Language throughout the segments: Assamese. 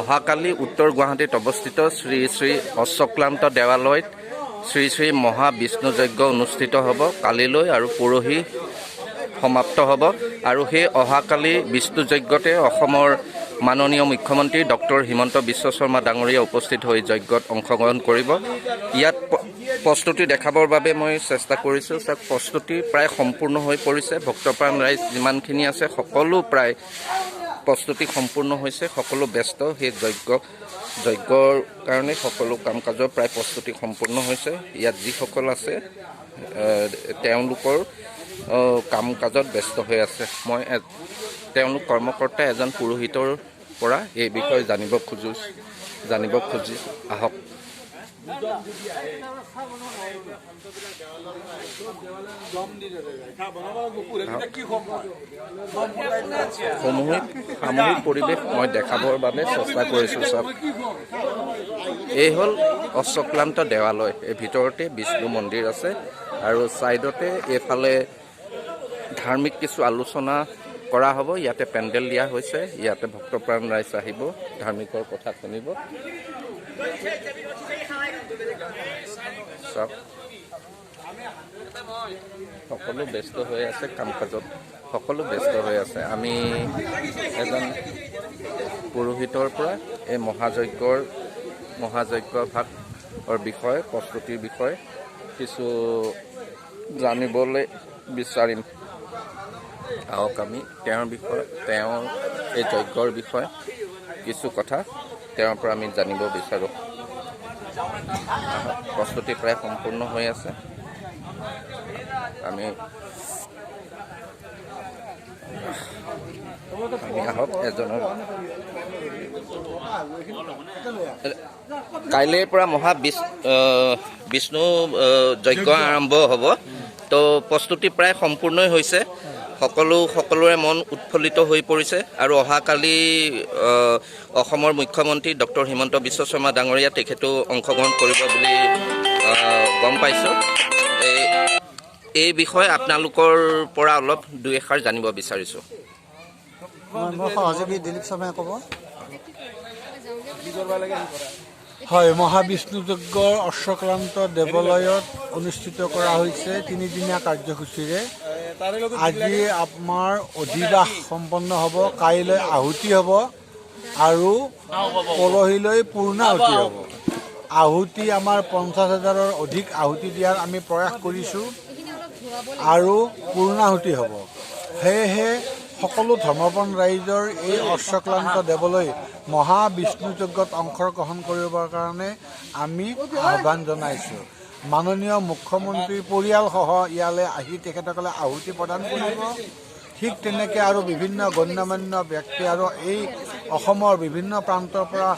অহাকালি উত্তৰ গুৱাহাটীত অৱস্থিত শ্ৰী শ্ৰী অশ্বক্লান্ত দেৱালয়ত শ্ৰী শ্ৰী মহাবিষ্ণু যজ্ঞ অনুষ্ঠিত হ'ব কালিলৈ আৰু পৰহি সমাপ্ত হ'ব। আৰু সেই অহাকালি বিষ্ণু যজ্ঞতে অসমৰ মাননীয় মুখ্যমন্ত্ৰী ডক্টৰ হিমন্ত বিশ্ব শৰ্মা ডাঙৰীয়া উপস্থিত হৈ যজ্ঞত অংশগ্ৰহণ কৰিব। ইয়াত প্ৰস্তুতি দেখাবৰ বাবে মই চেষ্টা কৰিছোঁ। প্ৰস্তুতি প্ৰায় সম্পূৰ্ণ হৈ পৰিছে। ভক্তপ্ৰাণ ৰাইজ যিমানখিনি আছে সকলো প্ৰায় প্ৰস্তুতি সম্পূৰ্ণ হৈছে। সকলো ব্যস্ত সেই যজ্ঞৰ কাৰণে সকলো কাম কাজৰ প্ৰায় প্ৰস্তুতি সম্পূৰ্ণ হৈছে। ইয়াত যিসকল আছে তেওঁলোকৰ কাম কাজত ব্যস্ত হৈ আছে। মই তেওঁলোক কৰ্মকৰ্তা এজন পুৰোহিতৰ পৰা এই বিষয়ে জানিব খুজি আহক। সামূহিক পৰিৱেশ মই দেখাবৰ বাবে চেষ্টা কৰিছোঁ। চাওক, এই হ'ল অশ্বক্লান্ত দেৱালয়। এই ভিতৰতে বিষ্ণু মন্দিৰ আছে আৰু ছাইডতে এইফালে ধাৰ্মিক কিছু আলোচনা কৰা হ'ব। ইয়াতে পেণ্ডেল দিয়া হৈছে। ইয়াতে ভক্তপ্ৰাণ ৰাইজ আহিব, ধাৰ্মিকৰ কথা শুনিব। চাওক, সকলো ব্যস্ত হৈ আছে কাম কাজত, সকলো ব্যস্ত হৈ আছে। আমি এজন পুৰোহিতৰ পৰা এই মহাযজ্ঞ ভাগৰ বিষয়ে, প্ৰস্তুতিৰ বিষয়ে কিছু জানিবলৈ বিচাৰিম। আহক আমি তেওঁৰ এই যজ্ঞৰ বিষয়ে কিছু কথা তেওঁৰ পৰা আমি জানিব বিচাৰোঁ। প্ৰস্তুতি প্ৰায় সম্পূৰ্ণ হৈ আছে। আমি আহক এজনৰ কাইলৈৰ পৰা বিষ্ণু যজ্ঞ আৰম্ভ হ'ব। তো প্ৰস্তুতি প্ৰায় সম্পূৰ্ণই হৈছে। সকলোৰে মন উৎফুল্লিত হৈ পৰিছে আৰু অহাকালি অসমৰ মুখ্যমন্ত্ৰী ডক্টৰ হিমন্ত বিশ্ব শৰ্মা ডাঙৰীয়া তেখেতো অংশগ্ৰহণ কৰিব বুলি গম পাইছোঁ। এই বিষয়ে আপোনালোকৰ পৰা অলপ দুই এষাৰ জানিব বিচাৰিছোঁ। সহযোগী দিলীপ শৰ্মাই ক'ব। হয়, মহাবিষ্ণু যজ্ঞৰ অশ্বক্লান্ত দেৱালয়ত অনুষ্ঠিত কৰা হৈছে 3দিনীয়া কাৰ্যসূচীৰে। আজি আমাৰ অধিবাস সম্পন্ন হ'ব, কাইলৈ আহুতি হ'ব আৰু পৰহিলৈ পূৰ্ণাহুতি হ'ব। আহুতি আমাৰ 50,000ৰ অধিক আহুতি দিয়াৰ আমি প্ৰয়াস কৰিছোঁ আৰু পূৰ্ণাহুতি হ'ব। সেয়েহে সকলো ধৰ্মপ্ৰাণ ৰাইজৰ এই অশ্বক্লান্ত দেৱালয় মহাবিষ্ণু যজ্ঞত অংশগ্ৰহণ কৰিবৰ কাৰণে আমি আহ্বান জনাইছোঁ। মাননীয় মুখ্যমন্ত্ৰীৰ পৰিয়ালসহ ইয়ালৈ আহি তেখেতসকলে আহুতি প্ৰদান কৰিব। ঠিক তেনেকৈ আৰু বিভিন্ন গণ্যমান্য ব্যক্তি আৰু এই অসমৰ বিভিন্ন প্ৰান্তৰ পৰা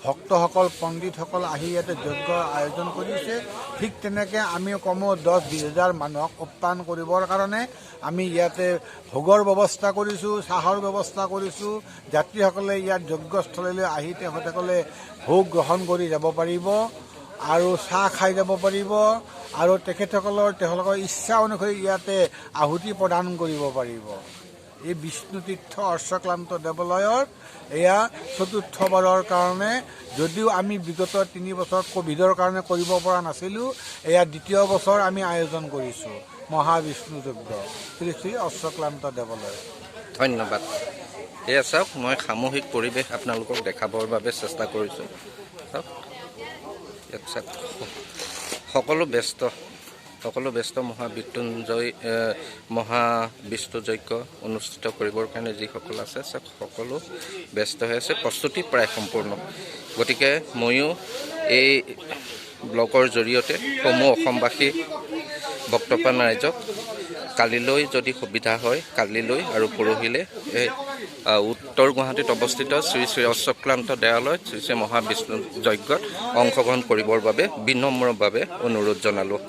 ভক্তসকল, পণ্ডিতসকল আহি ইয়াতে যজ্ঞ আয়োজন কৰিছে। ঠিক তেনেকৈ আমি কমেও 10-20 হাজাৰ মানুহক আপ্যায়ন কৰিবৰ কাৰণে আমি ইয়াতে ভোগৰ ব্যৱস্থা কৰিছোঁ, চাহৰ ব্যৱস্থা কৰিছোঁ। যাত্ৰীসকলে ইয়াত যজ্ঞস্থলীলৈ আহি তেখেতসকলে ভোগ গ্ৰহণ কৰি যাব পাৰিব আৰু চাহ খাই যাব পাৰিব আৰু তেওঁলোকৰ ইচ্ছা অনুসৰি ইয়াতে আহুতি প্ৰদান কৰিব পাৰিব। এই বিষ্ণুতীৰ্থ অশ্বক্লান্ত দেৱালয়ৰ এয়া চতুৰ্থবাৰৰ কাৰণে, যদিও আমি বিগত 3 বছৰ ক'ভিডৰ কাৰণে কৰিব পৰা নাছিলোঁ, এয়া দ্বিতীয় বছৰ আমি আয়োজন কৰিছোঁ মহাবিষ্ণু যজ্ঞ শ্ৰী শ্ৰী অশ্বক্লান্ত দেৱালয়। ধন্যবাদ। এয়া চাওক, মই সামূহিক পৰিৱেশ আপোনালোকক দেখাবৰ বাবে চেষ্টা কৰিছোঁ। চাওক, ইয়াত চাওক, সকলো ব্যস্ত মহাবিষ্ণু যজ্ঞ অনুষ্ঠিত কৰিবৰ কাৰণে যিসকল আছে চাওক, সকলো ব্যস্ত হৈ আছে। প্ৰস্তুতি প্ৰায় সম্পূৰ্ণ। গতিকে ময়ো এই ব্লগৰ জৰিয়তে সমূহ অসমবাসী ভক্তপ্ৰাণ ৰাইজক কালিলৈ যদি সুবিধা হয়, কালিলৈ আৰু পৰহিলৈ এই উত্তৰ গুৱাহাটীত অৱস্থিত শ্ৰী শ্ৰী অশ্বক্লান্ত দেৱালয়ত শ্ৰী শ্ৰী মহাবিষ্ণু যজ্ঞত অংশগ্ৰহণ কৰিবৰ বাবে বিনম্ৰভাৱে অনুৰোধ জনালোঁ।